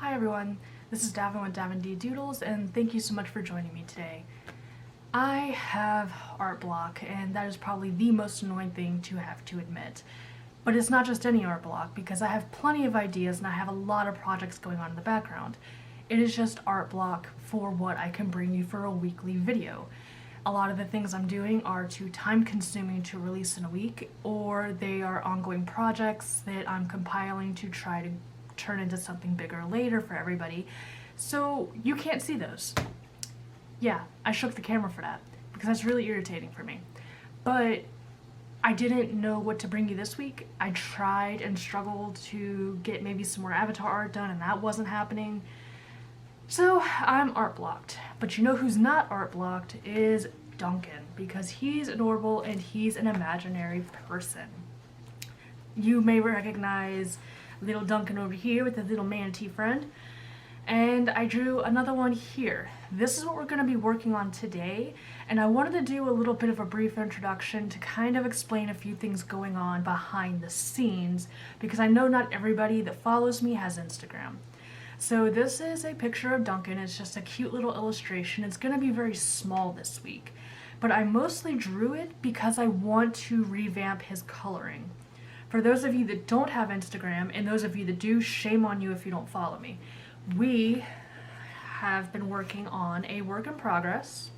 Hi everyone, this is Davin with davindeedoodles, and thank you so much for joining me today. I have art block, and that is probably the most annoying thing to have to admit. But it's not just any art block, because I have plenty of ideas and I have a lot of projects going on in the background. It is just art block for what I can bring you for a weekly video. A lot of the things I'm doing are too time consuming to release in a week, or they are ongoing projects that I'm compiling to try to turn into something bigger later for everybody, so you can't see those. Yeah, I shook the camera for that because that's really irritating for me. But I didn't know what to bring you this week. I tried and struggled to get maybe some more avatar art done, and that wasn't happening. So I'm art blocked. But you know who's not art blocked is Duncan, because he's adorable and he's an imaginary person. You may recognize little Duncan over here with his little manatee friend, and I drew another one here. This is what we're going to be working on today, and I wanted to do a little bit of a brief introduction to kind of explain a few things going on behind the scenes, because I know not everybody that follows me has Instagram. So this is a picture of Duncan. It's just a cute little illustration. It's going to be very small this week, but I mostly drew it because I want to revamp his coloring. For those of you that don't have Instagram, and those of you that do, shame on you if you don't follow me. We have been working on a work in progress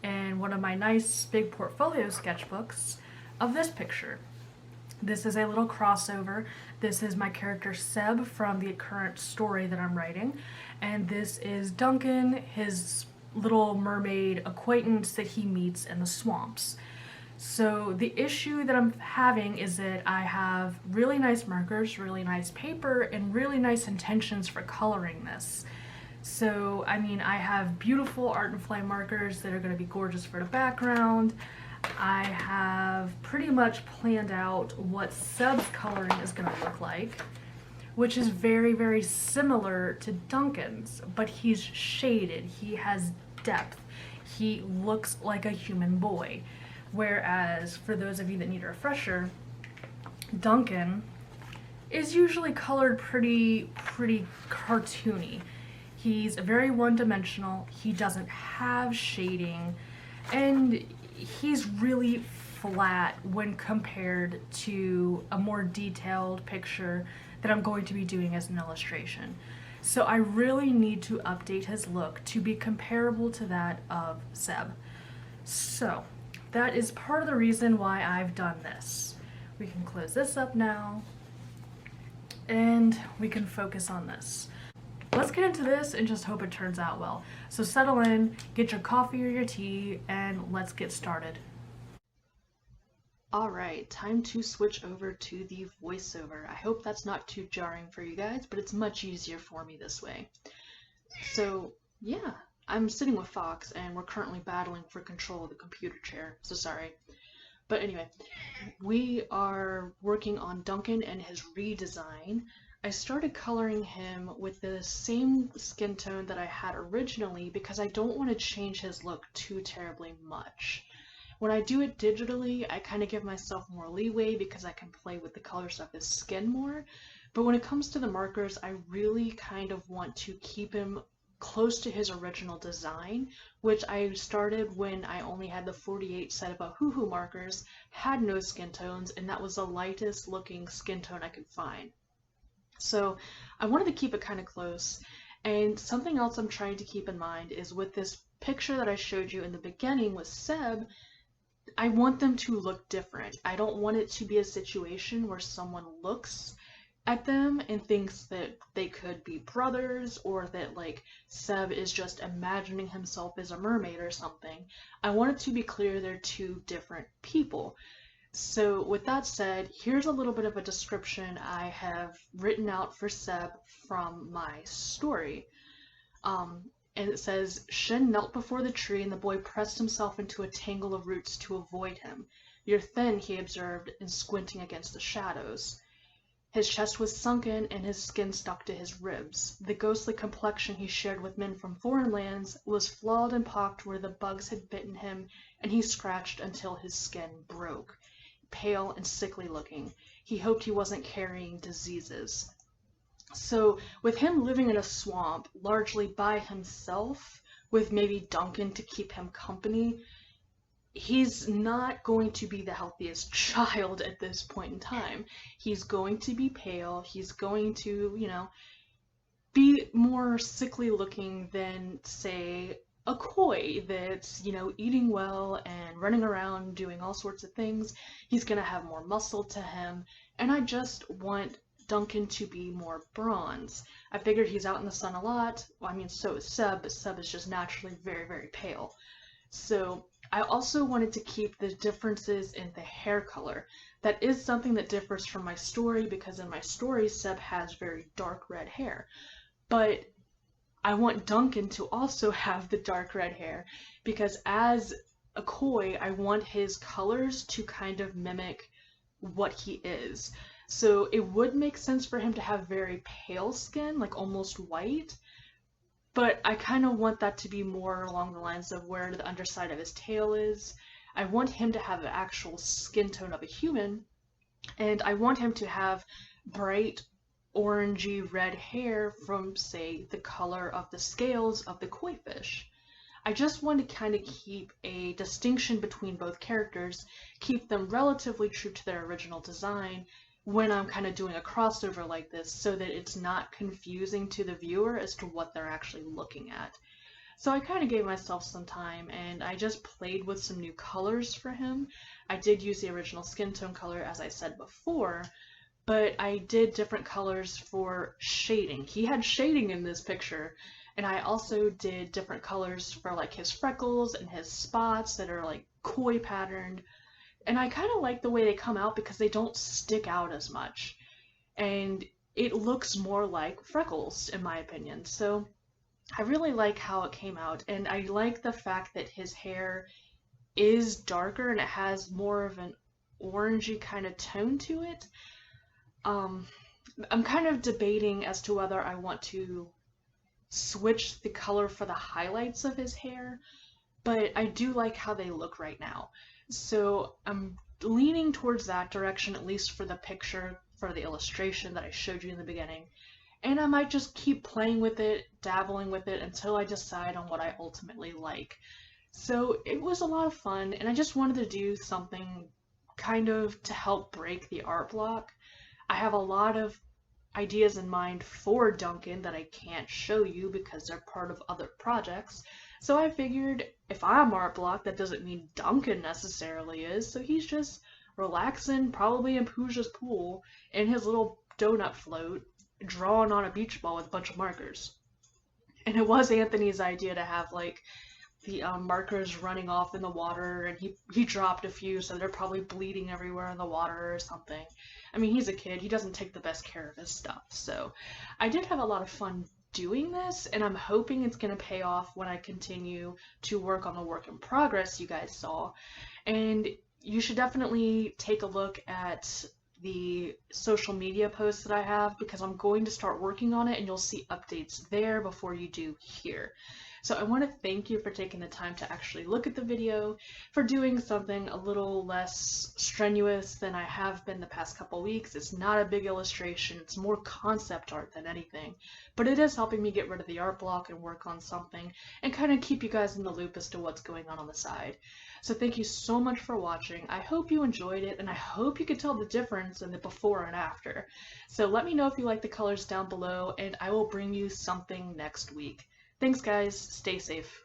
and one of my nice big portfolio sketchbooks of this picture. This is a little crossover. This is my character Seb from the current story that I'm writing, and this is Duncan, his little mermaid acquaintance that he meets in the swamps. So the issue that I'm having is that I have really nice markers, really nice paper, and really nice intentions for coloring this. So, I mean, I have beautiful Art and Flame markers that are going to be gorgeous for the background. I have pretty much planned out what Seb's coloring is going to look like, which is very, very similar to Duncan's, but he's shaded, he has depth, he looks like a human boy. Whereas, for those of you that need a refresher, Duncan is usually colored pretty cartoony. He's very one-dimensional, he doesn't have shading, and he's really flat when compared to a more detailed picture that I'm going to be doing as an illustration. So I really need to update his look to be comparable to that of Seb. So that is part of the reason why I've done this. We can close this up now, and we can focus on this. Let's get into this and just hope it turns out well. So settle in, get your coffee or your tea, and let's get started. Alright, time to switch over to the voiceover. I hope that's not too jarring for you guys, but it's much easier for me this way. So, yeah. I'm sitting with Fox, and we're currently battling for control of the computer chair, so sorry. But anyway, we are working on Duncan and his redesign. I started coloring him with the same skin tone that I had originally because I don't want to change his look too terribly much. When I do it digitally, I kind of give myself more leeway because I can play with the colors of his skin more. But when it comes to the markers, I really kind of want to keep him close to his original design, which I started when I only had the 48 set of OHUHU markers, had no skin tones, and that was the lightest looking skin tone I could find. So I wanted to keep it kind of close, and something else I'm trying to keep in mind is with this picture that I showed you in the beginning with Seb, I want them to look different. I don't want it to be a situation where someone looks at them and thinks that they could be brothers, or that like Seb is just imagining himself as a mermaid or something. I want it to be clear they're two different people. So with that said, here's a little bit of a description I have written out for Seb from my story. And it says, Shen knelt before the tree and the boy pressed himself into a tangle of roots to avoid him. You're thin, he observed, and squinting against the shadows. His chest was sunken and his skin stuck to his ribs. The ghostly complexion he shared with men from foreign lands was flawed and pocked where the bugs had bitten him, and he scratched until his skin broke. Pale and sickly looking, he hoped he wasn't carrying diseases. So with him living in a swamp, largely by himself, with maybe Duncan to keep him company, he's not going to be the healthiest child at this point in time. He's going to be pale. He's going to, be more sickly looking than, say, a koi that's, eating well and running around doing all sorts of things. He's going to have more muscle to him. And I just want Duncan to be more bronze. I figured he's out in the sun a lot. Well, I mean, so is Seb, but Seb is just naturally very, very pale. So I also wanted to keep the differences in the hair color. That is something that differs from my story, because in my story, Seb has very dark red hair. But I want Duncan to also have the dark red hair, because as a koi, I want his colors to kind of mimic what he is. So it would make sense for him to have very pale skin, like almost white, but I kind of want that to be more along the lines of where the underside of his tail is. I want him to have the actual skin tone of a human, and I want him to have bright orangey red hair from, say, the color of the scales of the koi fish. I just want to kind of keep a distinction between both characters, keep them relatively true to their original design when I'm kind of doing a crossover like this, so that it's not confusing to the viewer as to what they're actually looking at. So I kind of gave myself some time, and I just played with some new colors for him. I did use the original skin tone color, as I said before, but I did different colors for shading. He had shading in this picture, and I also did different colors for like his freckles and his spots that are like koi patterned. And I kind of like the way they come out because they don't stick out as much. And it looks more like freckles, in my opinion. So I really like how it came out. And I like the fact that his hair is darker and it has more of an orangey kind of tone to it. I'm kind of debating as to whether I want to switch the color for the highlights of his hair, but I do like how they look right now. So I'm leaning towards that direction, at least for the picture, for the illustration that I showed you in the beginning. And I might just keep playing with it, dabbling with it, until I decide on what I ultimately like. So it was a lot of fun, and I just wanted to do something kind of to help break the art block. I have a lot of ideas in mind for Duncan that I can't show you because they're part of other projects. So I figured if I'm art block, that doesn't mean Duncan necessarily is. So he's just relaxing, probably in Pooja's pool, in his little donut float, drawing on a beach ball with a bunch of markers. And it was Anthony's idea to have like the markers running off in the water, and he dropped a few, so they're probably bleeding everywhere in the water or something. I mean, he's a kid, he doesn't take the best care of his stuff, so I did have a lot of fun doing this, and I'm hoping it's going to pay off when I continue to work on the work in progress you guys saw. And you should definitely take a look at the social media posts that I have, because I'm going to start working on it and you'll see updates there before you do here. So I want to thank you for taking the time to actually look at the video, for doing something a little less strenuous than I have been the past couple weeks. It's not a big illustration, it's more concept art than anything, but it is helping me get rid of the art block and work on something and kind of keep you guys in the loop as to what's going on the side. So thank you so much for watching. I hope you enjoyed it, and I hope you could tell the difference in the before and after. So let me know if you like the colors down below, and I will bring you something next week. Thanks guys, stay safe.